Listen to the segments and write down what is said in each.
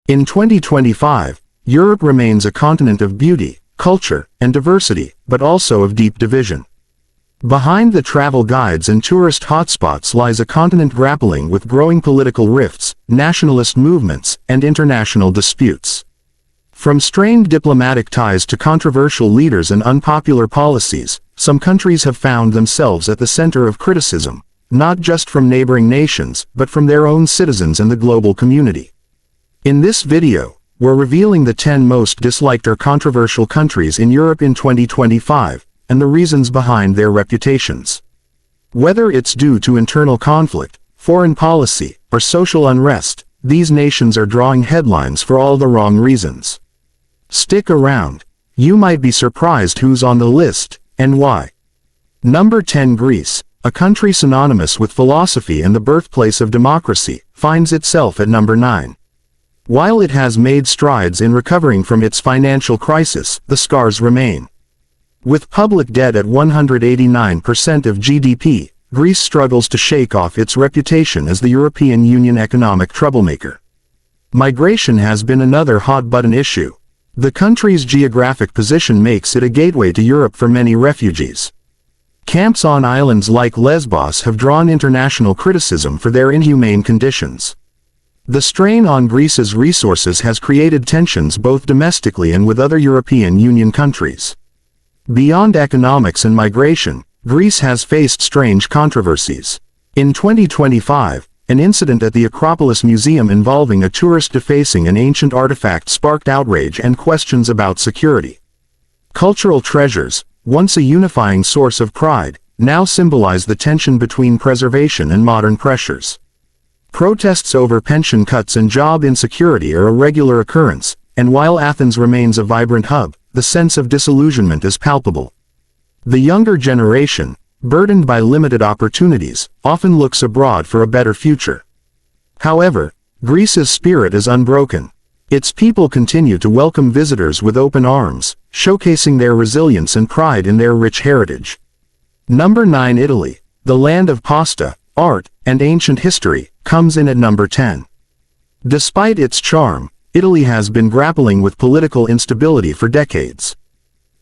In 2025, Europe remains a continent of beauty, culture, and diversity, but also of deep division. Behind the travel guides and tourist hotspots lies a continent grappling with growing political rifts, nationalist movements, and international disputes. From strained diplomatic ties to controversial leaders and unpopular policies, some countries have found themselves at the center of criticism, not just from neighboring nations, but from their own citizens and the global community. In this video, we're revealing the 10 most disliked or controversial countries in Europe in 2025, and the reasons behind their reputations. Whether it's due to internal conflict, foreign policy, or social unrest, these nations are drawing headlines for all the wrong reasons. Stick around. You might be surprised who's on the list, and why. Number 10. Greece, a country synonymous with philosophy and the birthplace of democracy, finds itself at number 9. While it has made strides in recovering from its financial crisis, the scars remain. With public debt at 189% of GDP, Greece struggles to shake off its reputation as the European Union economic troublemaker. Migration has been another hot-button issue. The country's geographic position makes it a gateway to Europe for many refugees. Camps on islands like Lesbos have drawn international criticism for their inhumane conditions. The strain on Greece's resources has created tensions both domestically and with other European Union countries. Beyond economics and migration, Greece has faced strange controversies. In 2025, an incident at the Acropolis Museum involving a tourist defacing an ancient artifact sparked outrage and questions about security. Cultural treasures, once a unifying source of pride, now symbolize the tension between preservation and modern pressures. Protests over pension cuts and job insecurity are a regular occurrence, and while Athens remains a vibrant hub, the sense of disillusionment is palpable. The younger generation, burdened by limited opportunities, often looks abroad for a better future. However, Greece's spirit is unbroken. Its people continue to welcome visitors with open arms, showcasing their resilience and pride in their rich heritage. Number 9. Italy, the land of pasta, art, and ancient history, comes in at number 10. Despite its charm, Italy has been grappling with political instability for decades.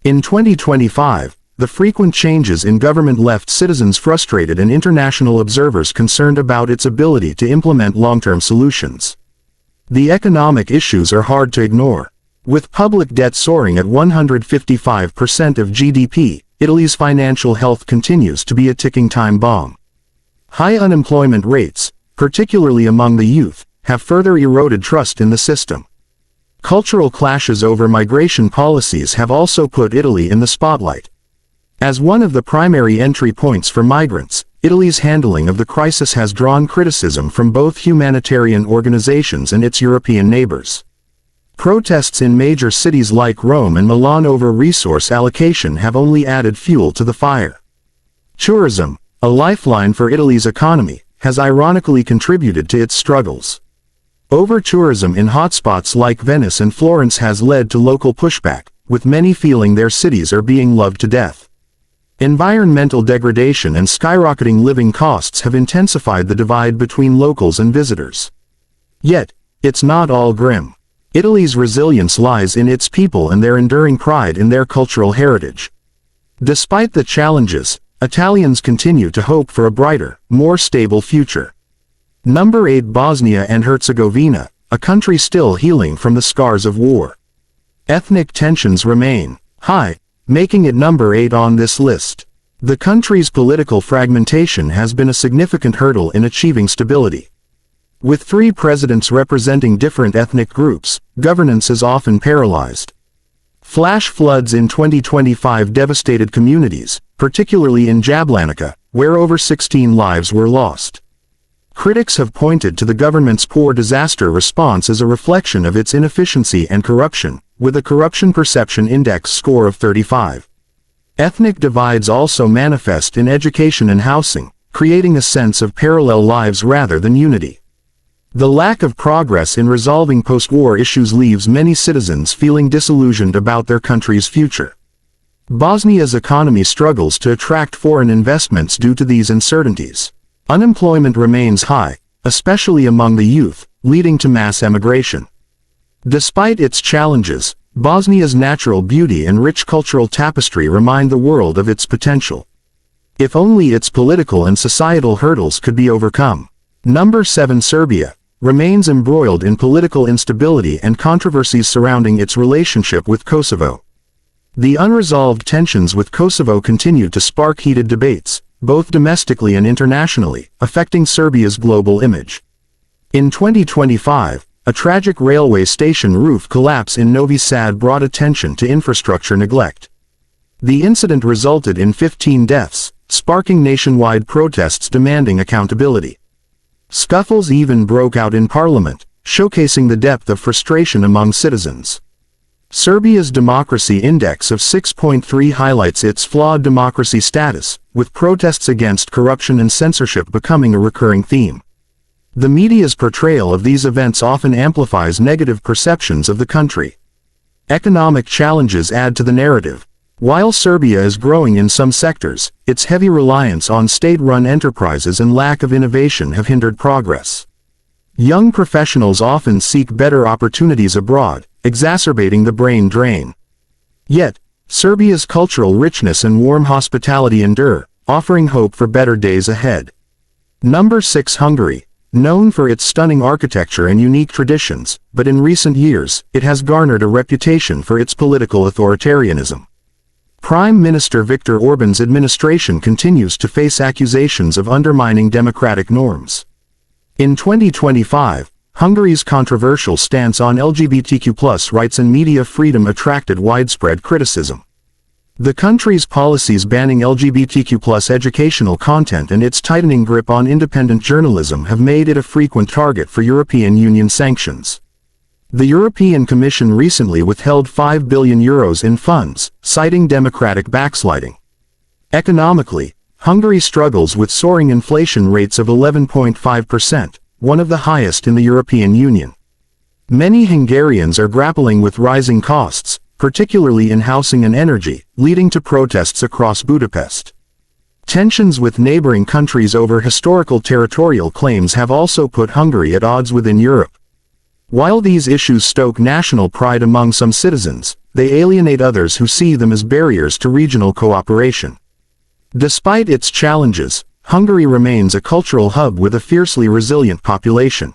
In 2025, the frequent changes in government left citizens frustrated and international observers concerned about its ability to implement long-term solutions. The economic issues are hard to ignore. With public debt soaring at 155% of GDP, Italy's financial health continues to be a ticking time bomb. High unemployment rates, particularly among the youth, have further eroded trust in the system. Cultural clashes over migration policies have also put Italy in the spotlight. As one of the primary entry points for migrants, Italy's handling of the crisis has drawn criticism from both humanitarian organizations and its European neighbors. Protests in major cities like Rome and Milan over resource allocation have only added fuel to the fire. Tourism, a lifeline for Italy's economy, has ironically contributed to its struggles. Over-tourism in hotspots like Venice and Florence has led to local pushback, with many feeling their cities are being loved to death. Environmental degradation and skyrocketing living costs have intensified the divide between locals and visitors. Yet, it's not all grim. Italy's resilience lies in its people and their enduring pride in their cultural heritage. Despite the challenges, Italians continue to hope for a brighter, more stable future. Number 8. Bosnia and Herzegovina, a country still healing from the scars of war. Ethnic tensions remain high, making it number 8 on this list. The country's political fragmentation has been a significant hurdle in achieving stability. With 3 presidents representing different ethnic groups, governance is often paralyzed. Flash floods in 2025 devastated communities, particularly in Jablanica, where over 16 lives were lost. Critics have pointed to the government's poor disaster response as a reflection of its inefficiency and corruption, with a corruption perception index score of 35. Ethnic divides also manifest in education and housing, creating a sense of parallel lives rather than unity. The lack of progress in resolving post-war issues leaves many citizens feeling disillusioned about their country's future. Bosnia's economy struggles to attract foreign investments due to these uncertainties. Unemployment remains high, especially among the youth, leading to mass emigration. Despite its challenges, Bosnia's natural beauty and rich cultural tapestry remind the world of its potential. If only its political and societal hurdles could be overcome. Number 7. Serbia remains embroiled in political instability and controversies surrounding its relationship with Kosovo. The unresolved tensions with Kosovo continue to spark heated debates, both domestically and internationally, affecting Serbia's global image. In 2025, a tragic railway station roof collapse in Novi Sad brought attention to infrastructure neglect. The incident resulted in 15 deaths, sparking nationwide protests demanding accountability. Scuffles even broke out in parliament, showcasing the depth of frustration among citizens. Serbia's democracy index of 6.3 highlights its flawed democracy status, with protests against corruption and censorship becoming a recurring theme. The media's portrayal of these events often amplifies negative perceptions of the country. Economic challenges add to the narrative. While Serbia is growing in some sectors, its heavy reliance on state-run enterprises and lack of innovation have hindered progress. Young professionals often seek better opportunities abroad, exacerbating the brain drain. Yet, Serbia's cultural richness and warm hospitality endure, offering hope for better days ahead. Number 6. Hungary. Known for its stunning architecture and unique traditions, but in recent years, it has garnered a reputation for its political authoritarianism. Prime Minister Viktor Orban's administration continues to face accusations of undermining democratic norms. In 2025, Hungary's controversial stance on LGBTQ+ rights and media freedom attracted widespread criticism. The country's policies banning LGBTQ+ educational content and its tightening grip on independent journalism have made it a frequent target for European Union sanctions. The European Commission recently withheld €5 billion in funds, citing democratic backsliding. Economically, Hungary struggles with soaring inflation rates of 11.5%, one of the highest in the European Union. Many Hungarians are grappling with rising costs, particularly in housing and energy, leading to protests across Budapest. Tensions with neighboring countries over historical territorial claims have also put Hungary at odds within Europe. While these issues stoke national pride among some citizens, they alienate others who see them as barriers to regional cooperation. Despite its challenges, Hungary remains a cultural hub with a fiercely resilient population.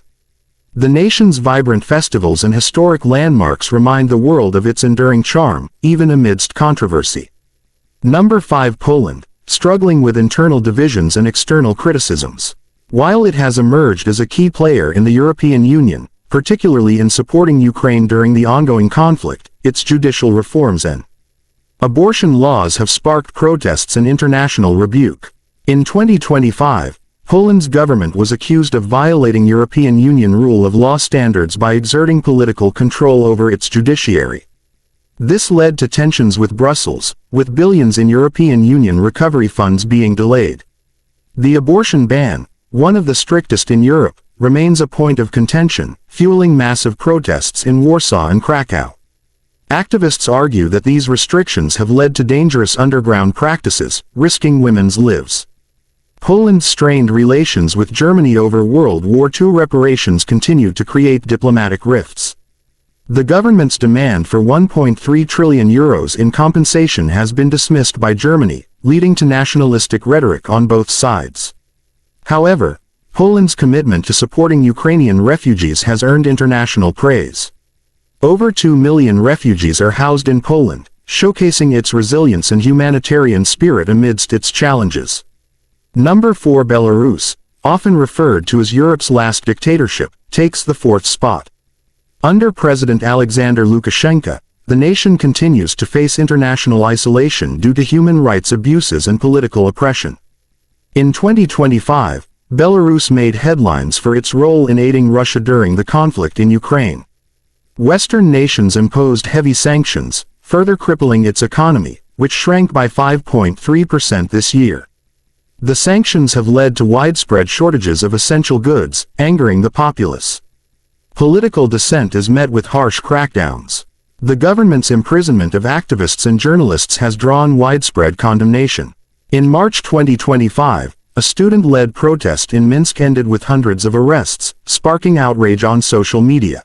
The nation's vibrant festivals and historic landmarks remind the world of its enduring charm, even amidst controversy. Number 5. Poland, struggling with internal divisions and external criticisms. While it has emerged as a key player in the European Union, particularly in supporting Ukraine during the ongoing conflict, its judicial reforms and abortion laws have sparked protests and international rebuke. In 2025, Poland's government was accused of violating European Union rule of law standards by exerting political control over its judiciary. This led to tensions with Brussels, with billions in European Union recovery funds being delayed. The abortion ban, one of the strictest in Europe, remains a point of contention, fueling massive protests in Warsaw and Krakow. Activists argue that these restrictions have led to dangerous underground practices, risking women's lives. Poland's strained relations with Germany over World War II reparations continue to create diplomatic rifts. The government's demand for €1.3 trillion in compensation has been dismissed by Germany, leading to nationalistic rhetoric on both sides. However, Poland's commitment to supporting Ukrainian refugees has earned international praise. Over 2 million refugees are housed in Poland, showcasing its resilience and humanitarian spirit amidst its challenges. Number 4. Belarus, often referred to as Europe's last dictatorship, takes the 4th spot. Under President Alexander Lukashenko, the nation continues to face international isolation due to human rights abuses and political oppression. In 2025, Belarus made headlines for its role in aiding Russia during the conflict in Ukraine. Western nations imposed heavy sanctions, further crippling its economy, which shrank by 5.3% this year. The sanctions have led to widespread shortages of essential goods, angering the populace. Political dissent is met with harsh crackdowns. The government's imprisonment of activists and journalists has drawn widespread condemnation. In March 2025, a student-led protest in Minsk ended with hundreds of arrests, sparking outrage on social media.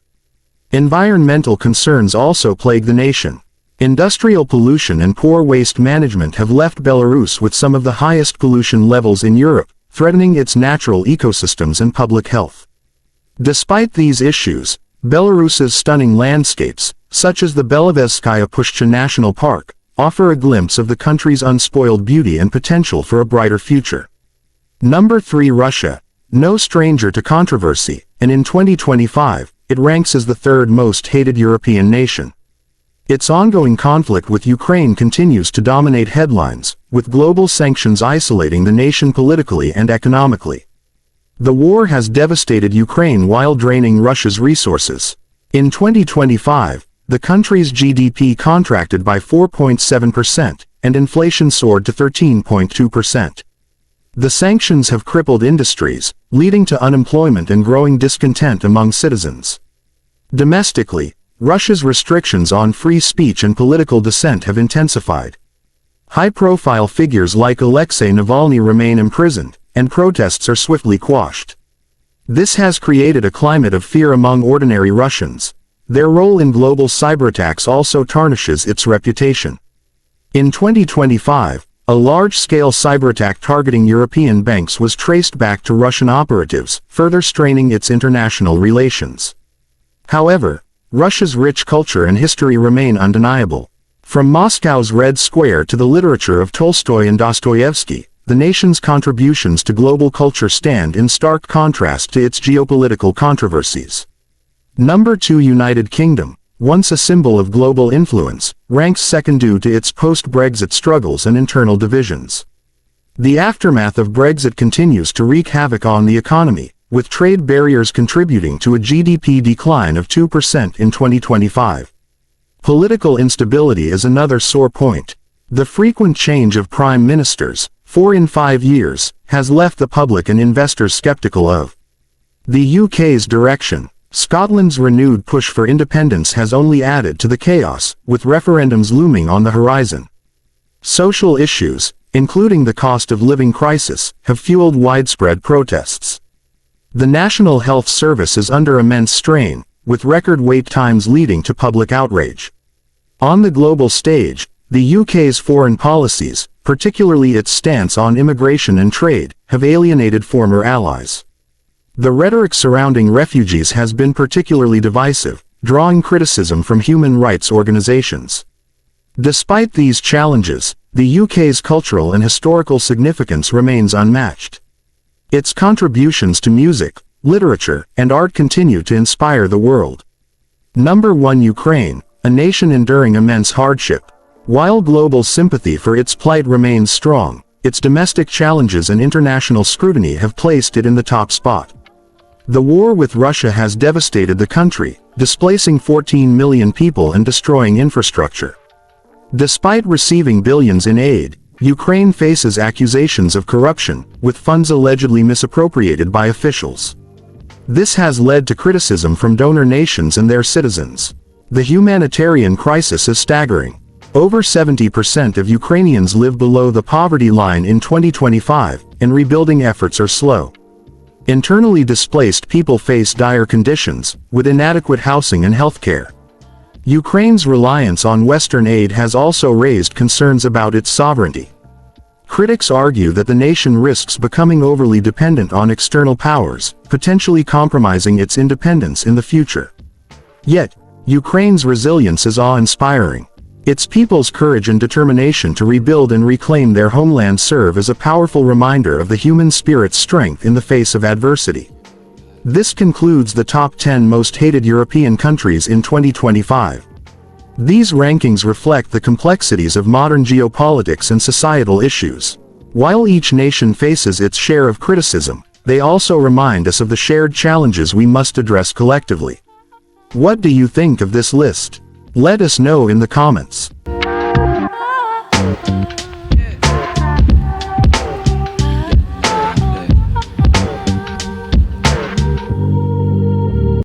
Environmental concerns also plague the nation. Industrial pollution and poor waste management have left Belarus with some of the highest pollution levels in Europe, threatening its natural ecosystems and public health. Despite these issues, Belarus's stunning landscapes, such as the Belovezskaya Pushcha National Park, offer a glimpse of the country's unspoiled beauty and potential for a brighter future. Number 3. Russia. No stranger to controversy, and in 2025, it ranks as the third most hated European nation. Its ongoing conflict with Ukraine continues to dominate headlines, with global sanctions isolating the nation politically and economically. The war has devastated Ukraine while draining Russia's resources. In 2025, the country's GDP contracted by 4.7%, and inflation soared to 13.2%. The sanctions have crippled industries, leading to unemployment and growing discontent among citizens. Domestically, Russia's restrictions on free speech and political dissent have intensified. High-profile figures like Alexei Navalny remain imprisoned, and protests are swiftly quashed. This has created a climate of fear among ordinary Russians. Their role in global cyberattacks also tarnishes its reputation. In 2025, a large-scale cyberattack targeting European banks was traced back to Russian operatives, further straining its international relations. However, Russia's rich culture and history remain undeniable. From Moscow's Red Square to the literature of Tolstoy and Dostoevsky, the nation's contributions to global culture stand in stark contrast to its geopolitical controversies. Number 2. United Kingdom, once a symbol of global influence, ranks second due to its post-Brexit struggles and internal divisions. The aftermath of Brexit continues to wreak havoc on the economy, with trade barriers contributing to a GDP decline of 2% in 2025. Political instability is another sore point. The frequent change of prime ministers, 4 in 5 years, has left the public and investors skeptical of the UK's direction. Scotland's renewed push for independence has only added to the chaos, with referendums looming on the horizon. Social issues, including the cost of living crisis, have fueled widespread protests. The National Health Service is under immense strain, with record wait times leading to public outrage. On the global stage, the UK's foreign policies, particularly its stance on immigration and trade, have alienated former allies. The rhetoric surrounding refugees has been particularly divisive, drawing criticism from human rights organizations. Despite these challenges, the UK's cultural and historical significance remains unmatched. Its contributions to music, literature, and art continue to inspire the world. Number 1. Ukraine, a nation enduring immense hardship. While global sympathy for its plight remains strong, its domestic challenges and international scrutiny have placed it in the top spot. The war with Russia has devastated the country, displacing 14 million people and destroying infrastructure. Despite receiving billions in aid, Ukraine faces accusations of corruption, with funds allegedly misappropriated by officials. This has led to criticism from donor nations and their citizens. The humanitarian crisis is staggering. Over 70% of Ukrainians live below the poverty line in 2025, and rebuilding efforts are slow. Internally displaced people face dire conditions, with inadequate housing and healthcare. Ukraine's reliance on Western aid has also raised concerns about its sovereignty. Critics argue that the nation risks becoming overly dependent on external powers, potentially compromising its independence in the future. Yet, Ukraine's resilience is awe-inspiring. Its people's courage and determination to rebuild and reclaim their homeland serve as a powerful reminder of the human spirit's strength in the face of adversity. This concludes the top 10 most hated European countries in 2025. These rankings reflect the complexities of modern geopolitics and societal issues. While each nation faces its share of criticism, they also remind us of the shared challenges we must address collectively. What do you think of this list? Let us know in the comments.